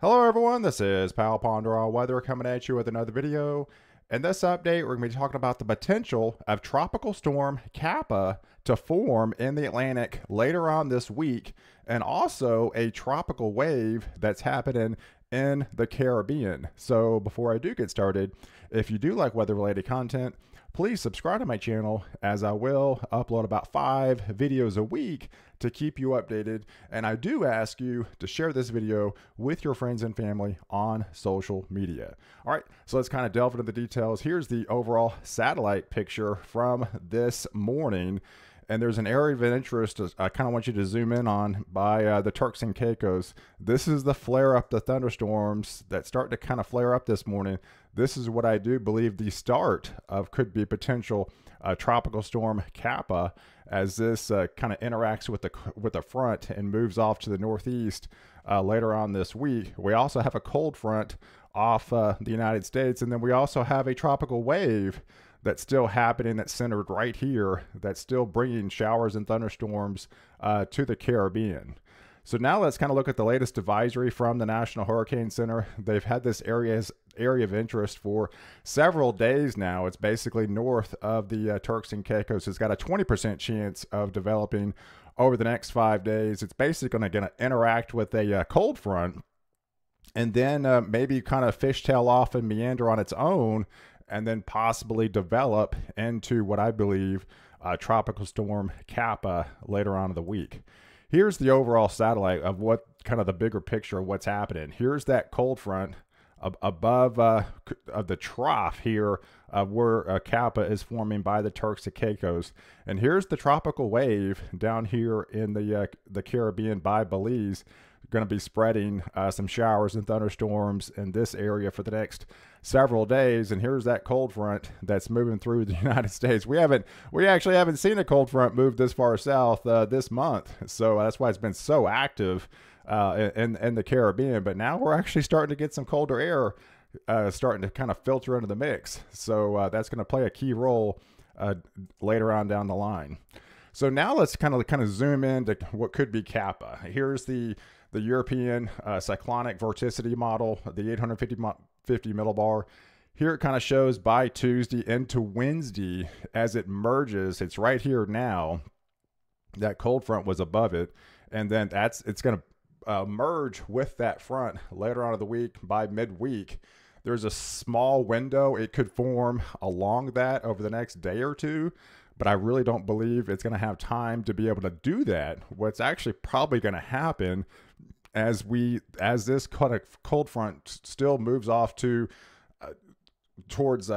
Hello everyone, this is Pal Ponder on Weather coming at you with another video. In this update, we're going to be talking about the potential of Tropical Storm Kappa to form in the Atlantic later on this week, and also a tropical wave that's happening in the Caribbean. So before I do get started, if you do like weather-related content, please subscribe to my channel, as I will upload about 5 videos a week to keep you updated. And I do ask you to share this video with your friends and family on social media. All right, so let's kind of delve into the details. Here's the overall satellite picture from this morning. And there's an area of interest I kind of want you to zoom in on by the Turks and Caicos. This is the flare up, the thunderstorms that start to kind of flare up this morning. This is what I do believe the start of could be potential tropical storm Kappa, as this kind of interacts with the front and moves off to the northeast later on this week. We also have a cold front off the United States, and then we also have a tropical wave that's still happening, that's centered right here, that's still bringing showers and thunderstorms to the Caribbean. So now let's kind of look at the latest advisory from the National Hurricane Center. They've had this area of interest for several days now. It's basically north of the Turks and Caicos. It's got a 20% chance of developing over the next 5 days. It's basically going to interact with a cold front, and then maybe kind of fishtail off and meander on its own, and then possibly develop into what I believe Tropical Storm Kappa later on in the week. Here's the overall satellite of what kind of the bigger picture of what's happening. Here's that cold front above of the trough here where Kappa is forming by the Turks and Caicos. And here's the tropical wave down here in the Caribbean by Belize, going to be spreading some showers and thunderstorms in this area for the next several days. And here's that cold front that's moving through the United States. We actually haven't seen a cold front move this far south this month, so that's why it's been so active in the Caribbean. But now we're actually starting to get some colder air starting to kind of filter into the mix, so that's going to play a key role later on down the line. So now let's kind of zoom in to what could be Kappa. Here's the European cyclonic vorticity model, the 850 millibar. Here it kind of shows by Tuesday into Wednesday as it merges. It's right here now. That cold front was above it, and then it's going to merge with that front later on in the week. By midweek, there's a small window it could form along that over the next day or two, but I really don't believe it's going to have time to be able to do that. What's actually probably going to happen as this kind of cold front still moves off to towards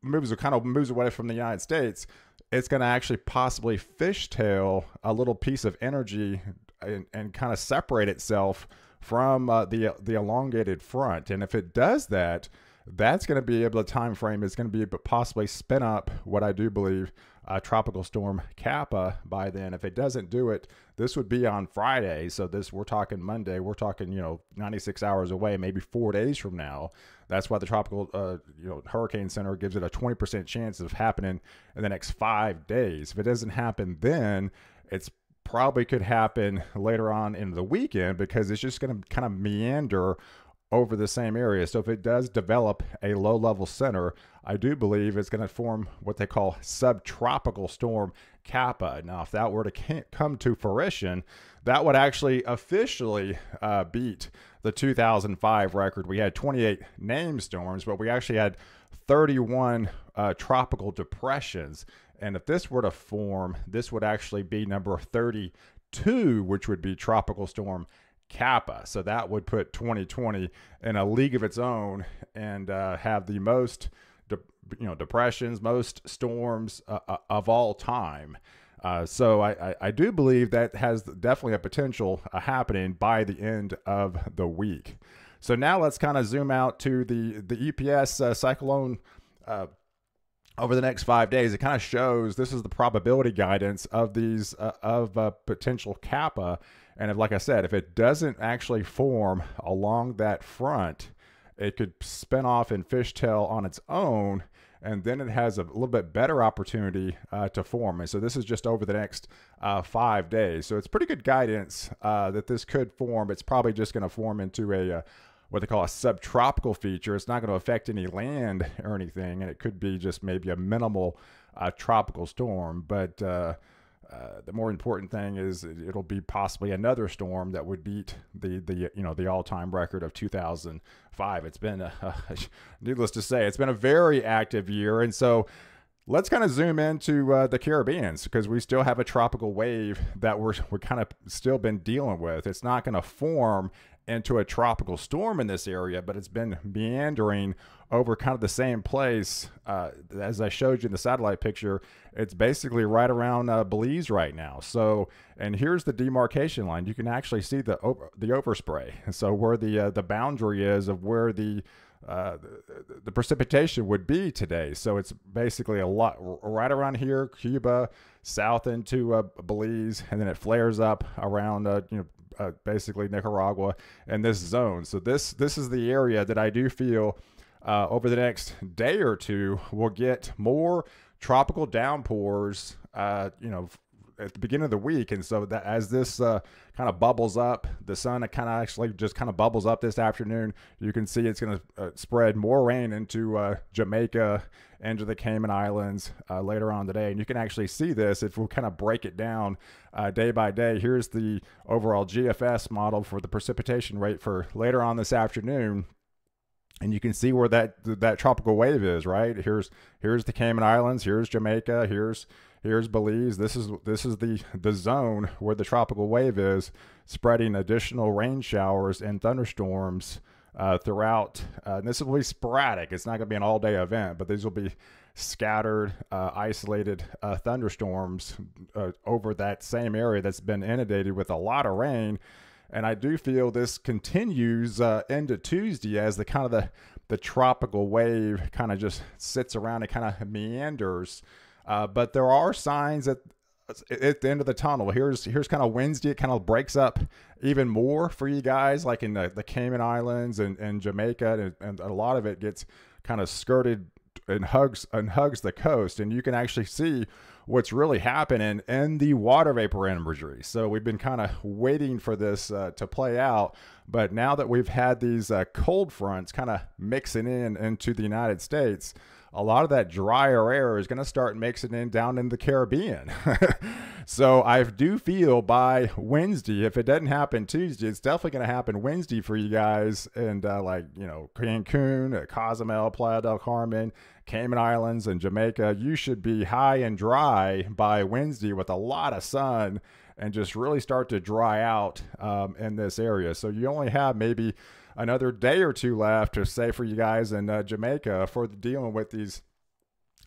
moves away from the United States, it's going to actually possibly fishtail a little piece of energy and kind of separate itself from the elongated front. And if it does that, that's going to be able to time frame is going to be possibly spin up what I do believe Tropical Storm Kappa by then. If it doesn't do it, this would be on Friday. So we're talking Monday. We're talking 96 hours away, maybe 4 days from now. That's why the Tropical Hurricane Center gives it a 20% chance of happening in the next 5 days. If it doesn't happen then, it's probably could happen later on in the weekend, because it's just going to kind of meander over the same area. So if it does develop a low-level center, I do believe it's going to form what they call subtropical storm Kappa. Now, if that were to come to fruition, that would actually officially beat the 2005 record. We had 28 named storms, but we actually had 31 tropical depressions. And if this were to form, this would actually be number 32, which would be Tropical Storm Kappa. So that would put 2020 in a league of its own and have the most depressions, most storms of all time. So I do believe that has definitely a potential happening by the end of the week. So now let's kind of zoom out to the EPS cyclone over the next 5 days. It kind of shows this is the probability guidance of these potential Kappa. And like I said, if it doesn't actually form along that front, it could spin off and fishtail on its own and then it has a little bit better opportunity to form. And so this is just over the next 5 days. So it's pretty good guidance that this could form. It's probably just going to form into a what they call a subtropical feature. It's not going to affect any land or anything, and it could be just maybe a minimal tropical storm. But the more important thing is it'll be possibly another storm that would beat the all-time record of 2005. It's been needless to say, it's been a very active year. And so let's kind of zoom into the Caribbean, because we still have a tropical wave that we're kind of still been dealing with. It's not going to form into a tropical storm in this area, but it's been meandering over kind of the same place. As I showed you in the satellite picture, it's basically right around Belize right now. So, and here's the demarcation line. You can actually see the overspray. And so where the boundary is of where the precipitation would be today. So it's basically a lot right around here, Cuba, south into Belize, and then it flares up around basically Nicaragua and this zone. So this is the area that I do feel over the next day or two we'll get more tropical downpours at the beginning of the week. And so that as this kind of bubbles up, the sun kind of actually just kind of bubbles up this afternoon, you can see it's going to spread more rain into Jamaica, into the Cayman Islands later on today. And you can actually see this if we kind of break it down day by day. Here's the overall GFS model for the precipitation rate for later on this afternoon. And you can see where that tropical wave is, right? Here's the Cayman Islands, here's Jamaica, here's Belize. This is the zone where the tropical wave is, spreading additional rain showers and thunderstorms throughout. And this will be sporadic. It's not going to be an all-day event, but these will be scattered, isolated thunderstorms over that same area that's been inundated with a lot of rain. And I do feel this continues into Tuesday as the tropical wave kind of just sits around and kind of meanders. But there are signs that at the end of the tunnel. Here's kind of Wednesday. It kind of breaks up even more for you guys, like in the Cayman Islands and Jamaica, and a lot of it gets kind of skirted and hugs the coast, and you can actually see what's really happening in the water vapor imagery. So we've been kind of waiting for this to play out, but now that we've had these cold fronts kind of mixing into the United States, a lot of that drier air is going to start mixing in down in the Caribbean. So I do feel by Wednesday, if it doesn't happen Tuesday, it's definitely going to happen Wednesday for you guys. And Cancun, Cozumel, Playa del Carmen, Cayman Islands, and Jamaica, you should be high and dry by Wednesday with a lot of sun and just really start to dry out in this area. So you only have maybe another day or two left to say for you guys in Jamaica for dealing with these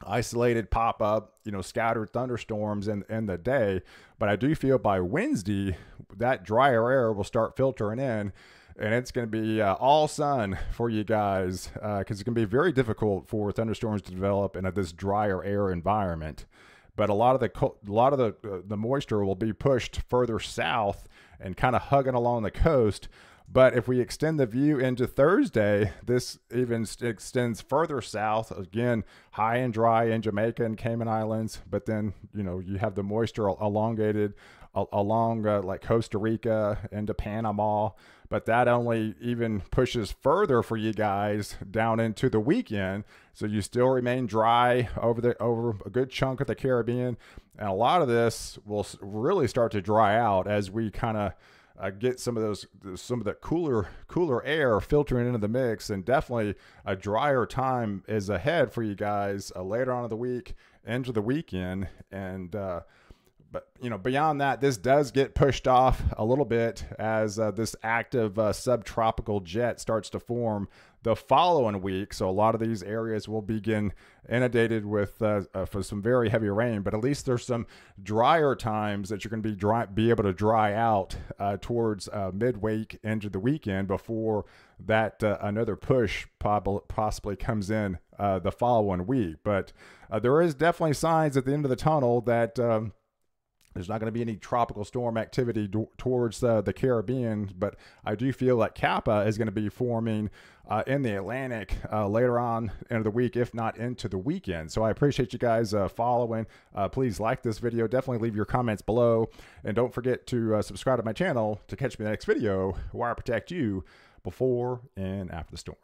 isolated pop-up, scattered thunderstorms in the day. But I do feel by Wednesday, that drier air will start filtering in, and it's going to be all sun for you guys because it's going to be very difficult for thunderstorms to develop in this drier air environment. But a lot of the moisture will be pushed further south and kind of hugging along the coast. But if we extend the view into Thursday, this even extends further south. Again, high and dry in Jamaica and Cayman Islands. But then, you have the moisture elongated along like Costa Rica into Panama. But that only even pushes further for you guys down into the weekend. So you still remain dry over a good chunk of the Caribbean. And a lot of this will really start to dry out as we kind of get some of the cooler air filtering into the mix, and definitely a drier time is ahead for you guys later on in the week into the weekend. And but beyond that, this does get pushed off a little bit as this active subtropical jet starts to form the following week. So a lot of these areas will begin inundated with for some very heavy rain, but at least there's some drier times that you're going to be able to dry out towards midweek into the weekend before that another push possibly comes in the following week. But there is definitely signs at the end of the tunnel that There's not going to be any tropical storm activity towards the Caribbean, but I do feel like Kappa is going to be forming in the Atlantic later on into the week, if not into the weekend. So I appreciate you guys following. Please like this video. Definitely leave your comments below. And don't forget to subscribe to my channel to catch me in the next video where I protect you before and after the storm.